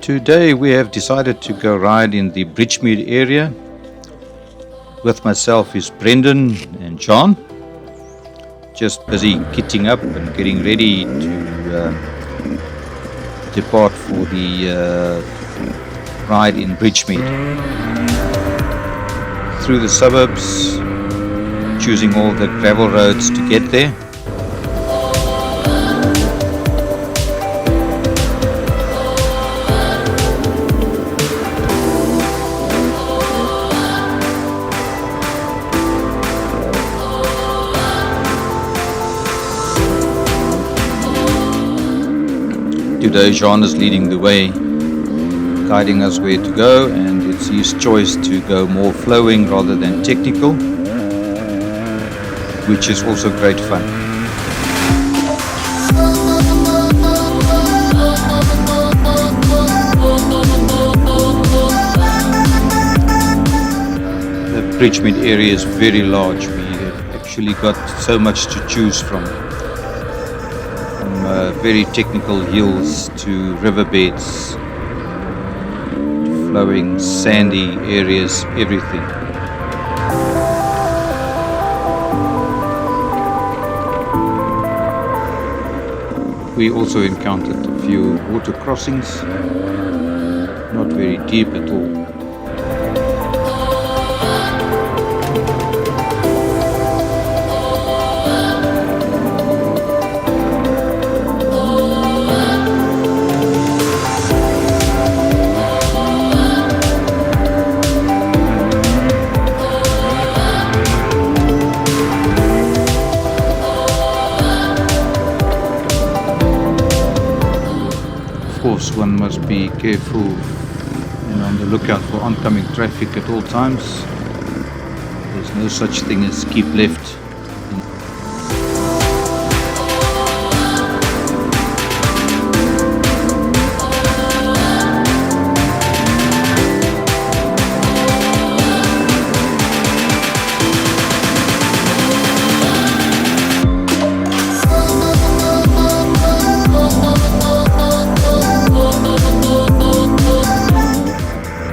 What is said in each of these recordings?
Today we have decided to go ride in the BridgeMead area. With myself is Brendan and John. Just busy kitting up and getting ready to depart for the ride in BridgeMead. Through the suburbs, choosing all the gravel roads to get there. Today John is leading the way, guiding us where to go, and it's his choice to go more flowing rather than technical, which is also great fun. The BridgeMead area is very large. We have actually got so much to choose from very technical hills to riverbeds, flowing sandy areas, everything. We also encountered a few water crossings, not very deep at all. Of course, one must be careful and on the lookout for oncoming traffic at all times. There's no such thing as keep left.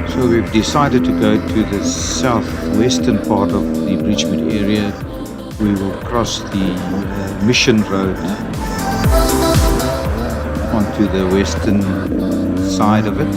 So we've decided to go to the southwestern part of the BridgeMead area. We will cross the Mission Road onto the western side of it.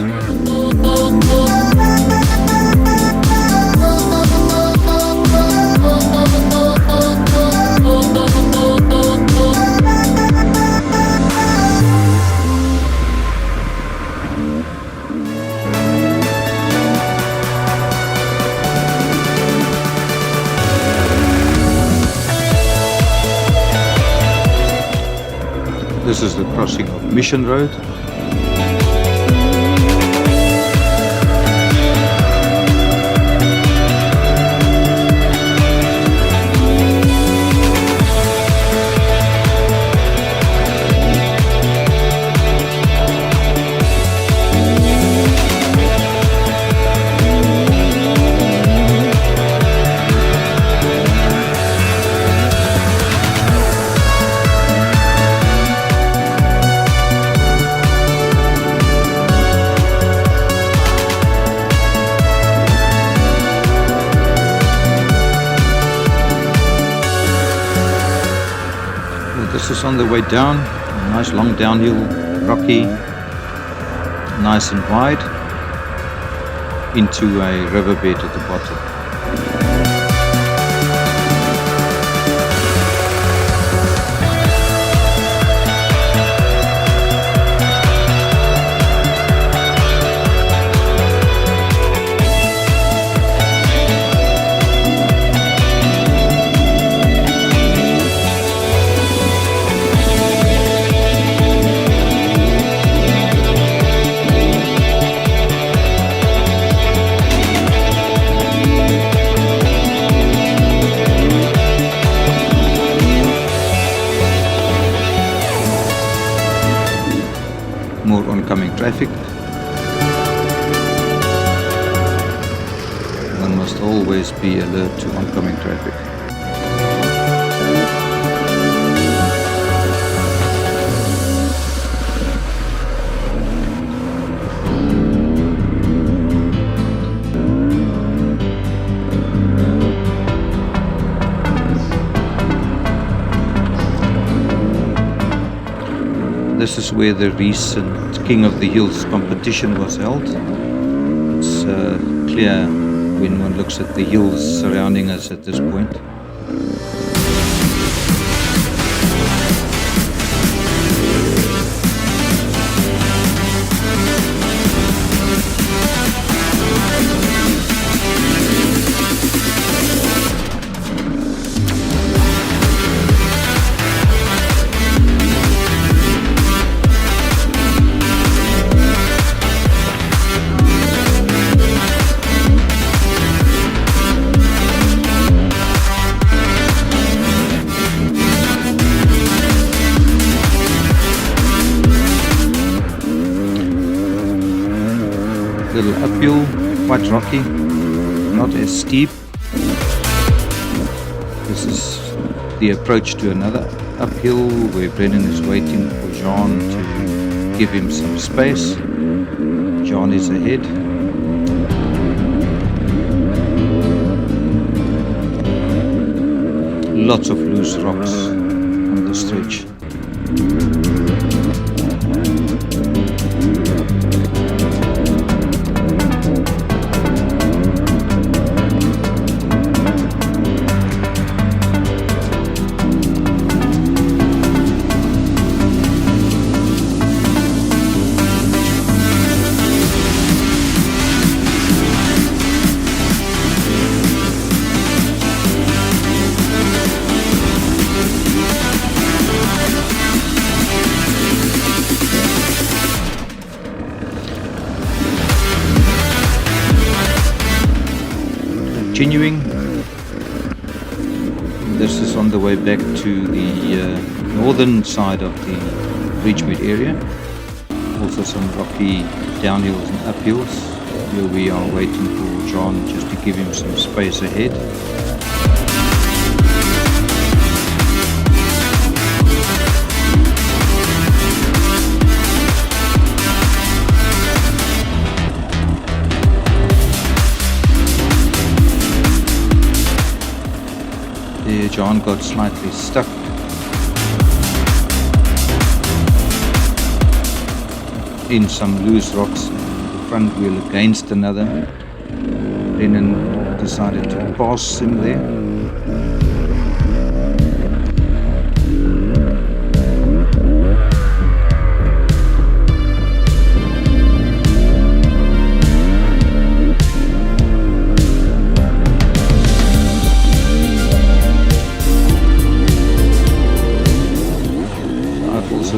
This is the crossing of Mission Road. This is on the way down, a nice long downhill, rocky, nice and wide, into a riverbed at the bottom. More oncoming traffic. One must always be alert to oncoming traffic. This is where the recent King of the Hills competition was held. It's clear when one looks at the hills surrounding us at this point. Little uphill, quite rocky, not as steep. This is the approach to another uphill where Brendan is waiting for John to give him some space. John is ahead. Lots of loose rocks on the stretch. Continuing, this is on the way back to the northern side of the BridgeMead area. Also some rocky downhills and uphills. Here we are waiting for John just to give him some space ahead. John got slightly stuck. In some loose rocks, the front wheel against another. Brendan decided to pass him there.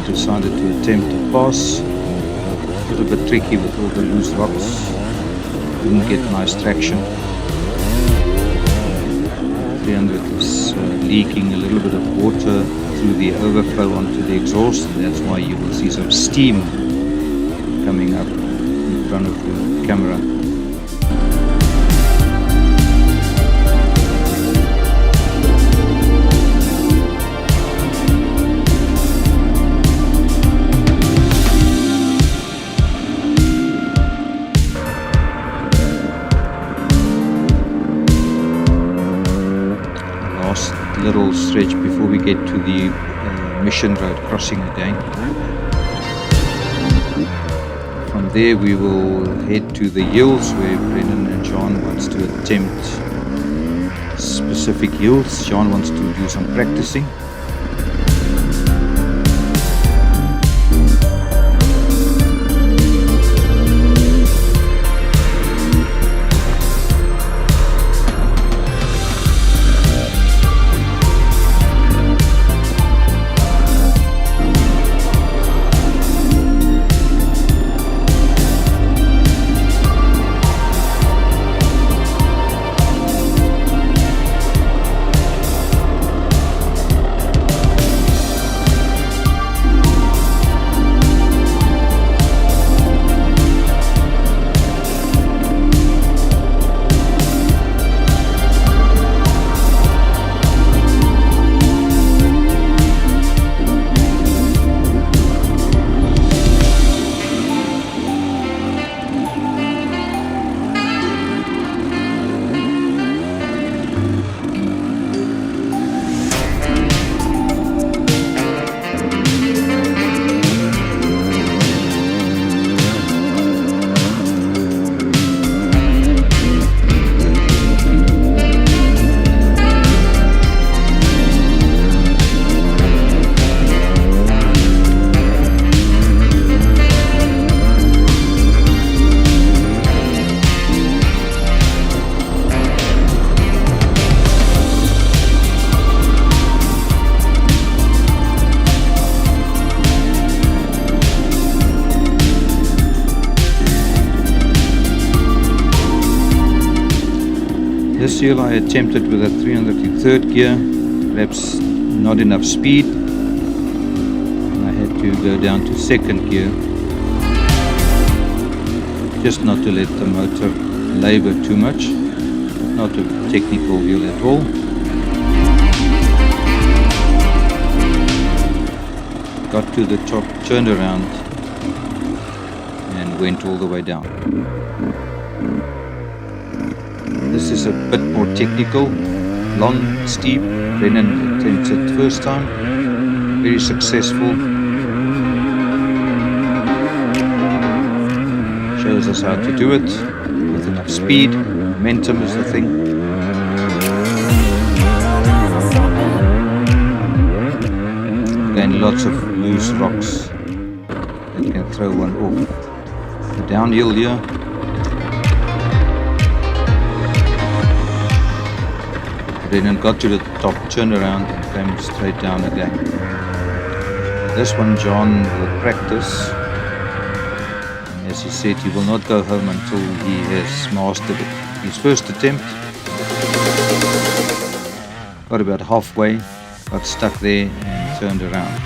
Decided to attempt to pass. A little bit tricky with all the loose rocks. Didn't get nice traction. 300 is leaking a little bit of water through the overflow onto the exhaust, and that's why you will see some steam coming up in front of the camera. Little stretch before we get to the Mission Road crossing again. From there we will head to the hills where Brendan and John wants to attempt specific hills. John wants to do some practicing. This hill I attempted with a 303rd gear, perhaps not enough speed. I had to go down to 2nd gear, just not to let the motor labor too much. Not a technical wheel at all. Got to the top, turned around and went all the way down. This is a bit more technical, long, steep. Brennan attempted first time, very successful. Shows us how to do it with enough speed. Momentum is the thing. Again, lots of loose rocks that can throw one off. The downhill here. Brennan got to the top, turned around and came straight down again. This one John will practice. And as he said, he will not go home until he has mastered it. His first attempt, got about halfway, got stuck there and turned around.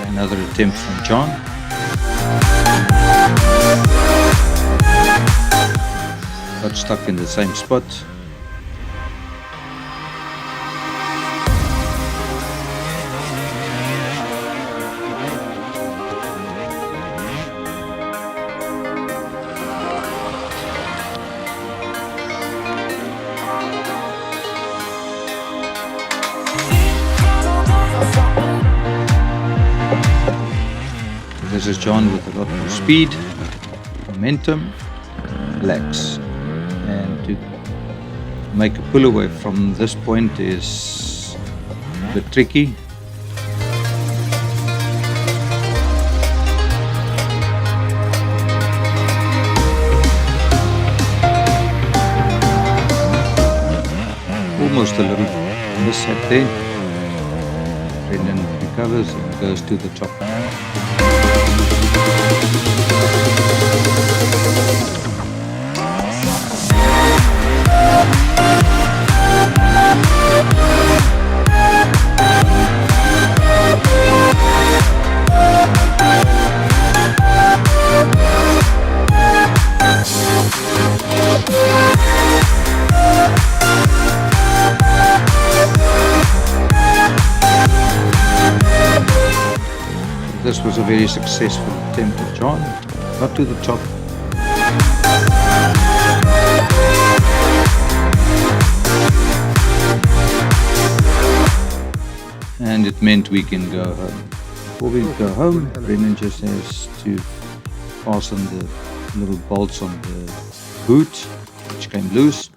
Another attempt from John. Got stuck in the same spot. This is John with a lot more speed, momentum, relax. And to make a pull away from this point is a bit tricky. Almost a little mishap there. Brendan recovers and goes to the top. This was a very successful attempt of John. Got to the top. And it meant we can go home. Before we go home, Brennan just has to fasten the little bolts on the boot, which came loose.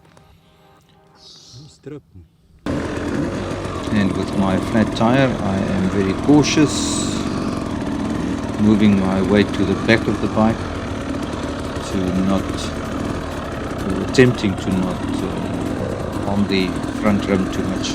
And with my flat tire, I am very cautious, moving my weight to the back of the bike attempting to not harm the front rim too much.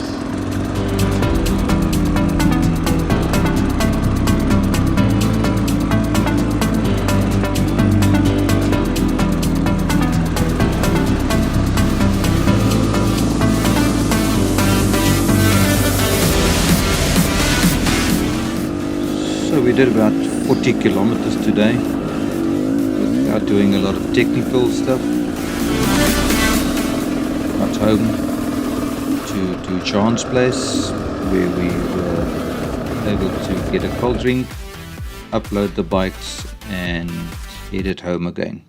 So we did about 40 kilometers today without doing a lot of technical stuff. Got home to John's place where we were able to get a cold drink, upload the bikes and headed home again.